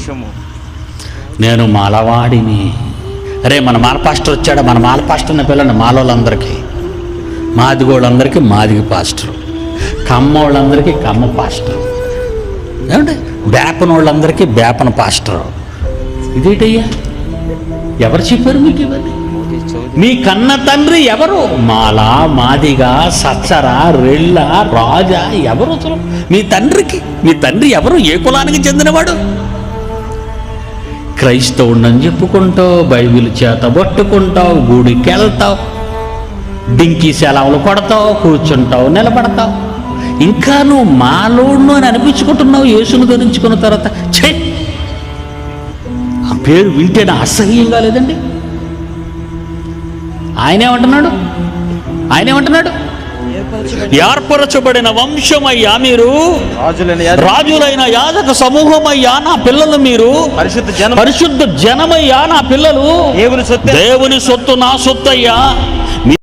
వంశము. నేను మాలవాడిని. అరే మన మాల పాస్టర్ వచ్చాడా? మన మాల పాస్టర్ని పిల్లండి. మాలోళ్ళందరికీ, మాదిగోళ్ళందరికీ మాదిగ పాస్టర్, కమ్మ వాళ్ళందరికీ కమ్మ పాస్టర్, ఏమంటే బేపనోళ్ళందరికీ బేపన పాస్టర్. ఇదేటయ్యా? ఎవరు చెప్పారు మీకు ఇవన్నీ? మీ కన్న తండ్రి ఎవరు? మాల, మాదిగ, సచ్చర, రెళ్ళ, రాజా ఎవరు అసలు మీ తండ్రికి? మీ తండ్రి ఎవరు? ఏ కులానికి చెందినవాడు? క్రైస్తవుడని చెప్పుకుంటావు, బైబిల్ చేత పట్టుకుంటావు, గుడికి వెళ్తావు, డింకీ సెలవులు కొడతావు, కూర్చుంటావు, నిలబడతావు, ఇంకా నువ్వు మాలోడు అని అనిపించుకుంటున్నావు. యేసును ధరించుకున్న తర్వాత ఛే, ఆ పేరు వింటేనే అసహ్యంగా లేదండి? ఆయనేమంటున్నాడు? ఏర్పరచబడిన వంశమయ్యా మీరు, రాజులైన యాజక సమూహమయ్యా నా పిల్లలు మీరు, పరిశుద్ధ జనమయ్యా నా పిల్లలు, దేవుని సొత్తు నా సొత్తయ్యా.